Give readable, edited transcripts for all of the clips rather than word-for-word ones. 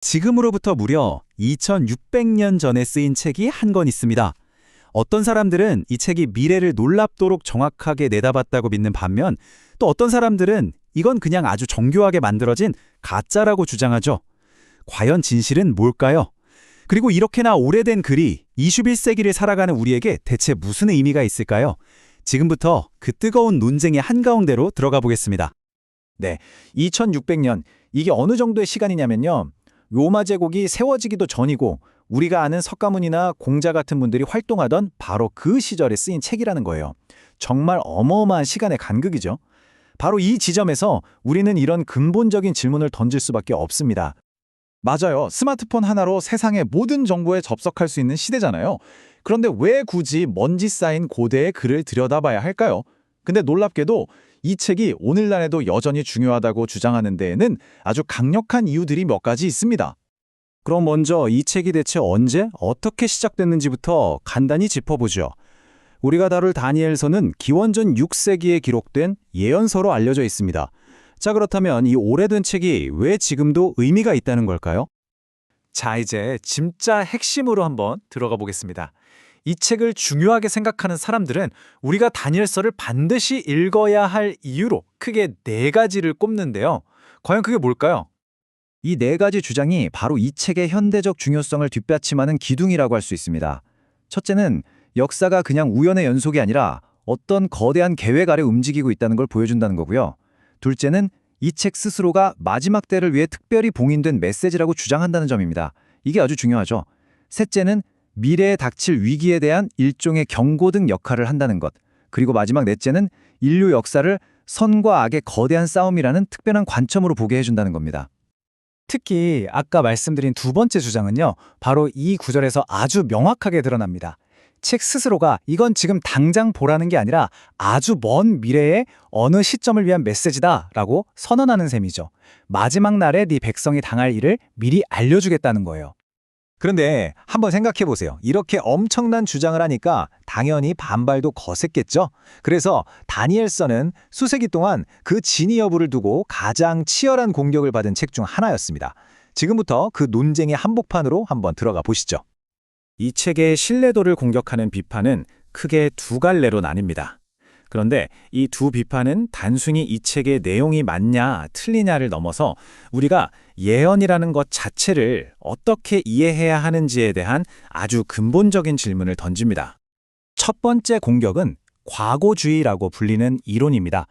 지금으로부터 무려 2600년 전에 쓰인 책이 한 권 있습니다. 어떤 사람들은 이 책이 미래를 놀랍도록 정확하게 내다봤다고 믿는 반면 또 어떤 사람들은 이건 그냥 아주 정교하게 만들어진 가짜라고 주장하죠. 과연 진실은 뭘까요? 그리고 이렇게나 오래된 글이 21세기를 살아가는 우리에게 대체 무슨 의미가 있을까요? 지금부터 그 뜨거운 논쟁의 한가운데로 들어가 보겠습니다. 네, 2600년, 이게 어느 정도의 시간이냐면요. 로마 제국이 세워지기도 전이고 우리가 아는 석가모니나 공자 같은 분들이 활동하던 바로 그 시절에 쓰인 책이라는 거예요. 정말 어마어마한 시간의 간극이죠. 바로 이 지점에서 우리는 이런 근본적인 질문을 던질 수밖에 없습니다. 맞아요. 스마트폰 하나로 세상의 모든 정보에 접속할 수 있는 시대잖아요. 그런데 왜 굳이 먼지 쌓인 고대의 글을 들여다봐야 할까요? 근데 놀랍게도 이 책이 오늘날에도 여전히 중요하다고 주장하는 데에는 아주 강력한 이유들이 몇 가지 있습니다. 그럼 먼저 이 책이 대체 언제, 어떻게 시작됐는지부터 간단히 짚어보죠. 우리가 다룰 다니엘서는 기원전 6세기에 기록된 예언서로 알려져 있습니다. 자, 그렇다면 이 오래된 책이 왜 지금도 의미가 있다는 걸까요? 자, 이제 진짜 핵심으로 한번 들어가 보겠습니다. 이 책을 중요하게 생각하는 사람들은 우리가 다니엘서를 반드시 읽어야 할 이유로 크게 네 가지를 꼽는데요. 과연 그게 뭘까요? 이 네 가지 주장이 바로 이 책의 현대적 중요성을 뒷받침하는 기둥이라고 할 수 있습니다. 첫째는 역사가 그냥 우연의 연속이 아니라 어떤 거대한 계획 아래 움직이고 있다는 걸 보여준다는 거고요. 둘째는 이 책 스스로가 마지막 때를 위해 특별히 봉인된 메시지라고 주장한다는 점입니다. 이게 아주 중요하죠. 셋째는 미래에 닥칠 위기에 대한 일종의 경고등 역할을 한다는 것. 그리고 마지막 넷째는 인류 역사를 선과 악의 거대한 싸움이라는 특별한 관점으로 보게 해준다는 겁니다. 특히 아까 말씀드린 두 번째 주장은요, 바로 이 구절에서 아주 명확하게 드러납니다. 책 스스로가 이건 지금 당장 보라는 게 아니라 아주 먼 미래의 어느 시점을 위한 메시지다라고 선언하는 셈이죠. 마지막 날에 네 백성이 당할 일을 미리 알려주겠다는 거예요. 그런데 한번 생각해 보세요. 이렇게 엄청난 주장을 하니까 당연히 반발도 거셌겠죠? 그래서 다니엘서는 수세기 동안 그 진위 여부를 두고 가장 치열한 공격을 받은 책 중 하나였습니다. 지금부터 그 논쟁의 한복판으로 한번 들어가 보시죠. 이 책의 신뢰도를 공격하는 비판은 크게 두 갈래로 나뉩니다. 그런데 이 두 비판은 단순히 이 책의 내용이 맞냐, 틀리냐를 넘어서 우리가 예언이라는 것 자체를 어떻게 이해해야 하는지에 대한 아주 근본적인 질문을 던집니다. 첫 번째 공격은 과거주의라고 불리는 이론입니다.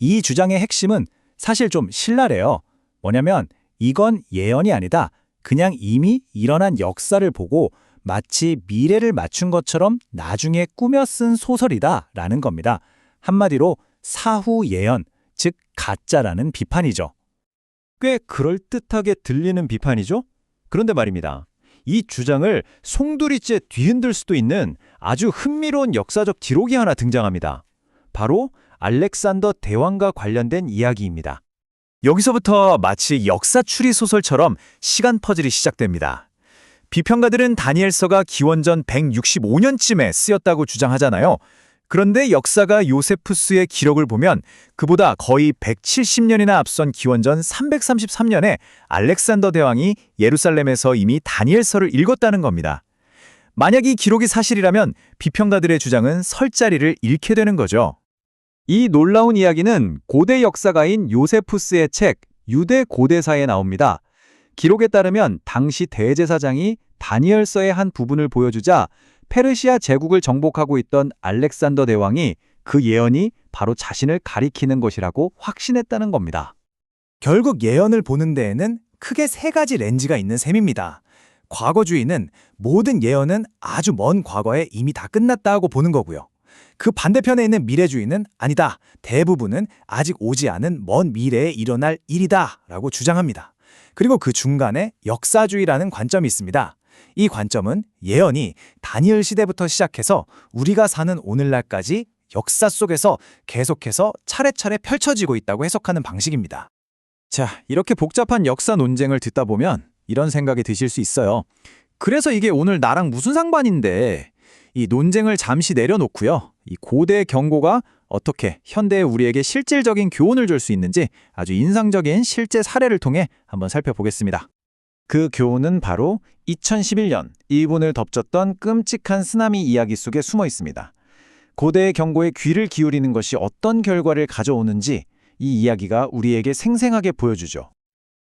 이 주장의 핵심은 사실 좀 신랄해요. 뭐냐면 이건 예언이 아니다. 그냥 이미 일어난 역사를 보고 마치 미래를 맞춘 것처럼 나중에 꾸며 쓴 소설이다라는 겁니다. 한마디로 사후 예언, 즉 가짜라는 비판이죠. 꽤 그럴듯하게 들리는 비판이죠? 그런데 말입니다. 이 주장을 송두리째 뒤흔들 수도 있는 아주 흥미로운 역사적 기록이 하나 등장합니다. 바로 알렉산더 대왕과 관련된 이야기입니다. 여기서부터 마치 역사 추리 소설처럼 시간 퍼즐이 시작됩니다. 비평가들은 다니엘서가 기원전 165년쯤에 쓰였다고 주장하잖아요. 그런데 역사가 요세푸스의 기록을 보면 그보다 거의 170년이나 앞선 기원전 333년에 알렉산더 대왕이 예루살렘에서 이미 다니엘서를 읽었다는 겁니다. 만약 이 기록이 사실이라면 비평가들의 주장은 설 자리를 잃게 되는 거죠. 이 놀라운 이야기는 고대 역사가인 요세푸스의 책 유대 고대사에 나옵니다. 기록에 따르면 당시 대제사장이 다니엘서의 한 부분을 보여주자 페르시아 제국을 정복하고 있던 알렉산더 대왕이 그 예언이 바로 자신을 가리키는 것이라고 확신했다는 겁니다. 결국 예언을 보는 데에는 크게 세 가지 렌즈가 있는 셈입니다. 과거주의는 모든 예언은 아주 먼 과거에 이미 다 끝났다 하고 보는 거고요. 그 반대편에 있는 미래주의는 아니다. 대부분은 아직 오지 않은 먼 미래에 일어날 일이다 라고 주장합니다. 그리고 그 중간에 역사주의라는 관점이 있습니다. 이 관점은 예언이 다니엘 시대부터 시작해서 우리가 사는 오늘날까지 역사 속에서 계속해서 차례차례 펼쳐지고 있다고 해석하는 방식입니다. 자, 이렇게 복잡한 역사 논쟁을 듣다 보면 이런 생각이 드실 수 있어요. 그래서 이게 오늘 나랑 무슨 상관인데, 이 논쟁을 잠시 내려놓고요. 이 고대의 경고가 어떻게 현대의 우리에게 실질적인 교훈을 줄 수 있는지 아주 인상적인 실제 사례를 통해 한번 살펴보겠습니다. 그 교훈은 바로 2011년 일본을 덮쳤던 끔찍한 쓰나미 이야기 속에 숨어 있습니다. 고대의 경고에 귀를 기울이는 것이 어떤 결과를 가져오는지 이 이야기가 우리에게 생생하게 보여주죠.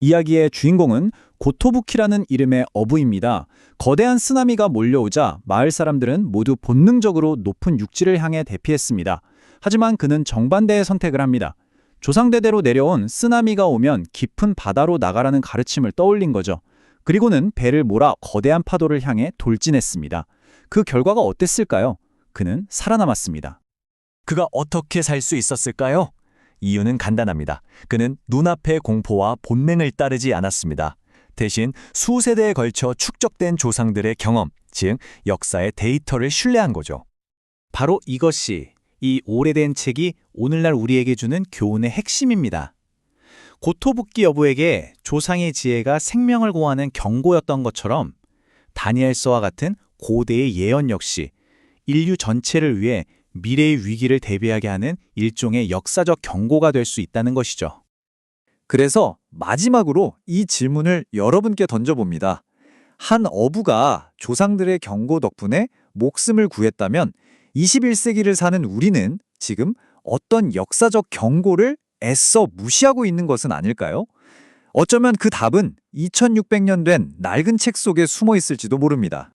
이야기의 주인공은 고토부키라는 이름의 어부입니다. 거대한 쓰나미가 몰려오자 마을 사람들은 모두 본능적으로 높은 육지를 향해 대피했습니다. 하지만 그는 정반대의 선택을 합니다. 조상대대로 내려온 쓰나미가 오면 깊은 바다로 나가라는 가르침을 떠올린 거죠. 그리고는 배를 몰아 거대한 파도를 향해 돌진했습니다. 그 결과가 어땠을까요? 그는 살아남았습니다. 그가 어떻게 살 수 있었을까요? 이유는 간단합니다. 그는 눈앞의 공포와 본능을 따르지 않았습니다. 대신 수세대에 걸쳐 축적된 조상들의 경험, 즉 역사의 데이터를 신뢰한 거죠. 바로 이것이 이 오래된 책이 오늘날 우리에게 주는 교훈의 핵심입니다. 고토부키 여부에게 조상의 지혜가 생명을 구하는 경고였던 것처럼 다니엘서와 같은 고대의 예언 역시 인류 전체를 위해 미래의 위기를 대비하게 하는 일종의 역사적 경고가 될 수 있다는 것이죠. 그래서 마지막으로 이 질문을 여러분께 던져봅니다. 한 어부가 조상들의 경고 덕분에 목숨을 구했다면 21세기를 사는 우리는 지금 어떤 역사적 경고를 애써 무시하고 있는 것은 아닐까요? 어쩌면 그 답은 2600년 된 낡은 책 속에 숨어 있을지도 모릅니다.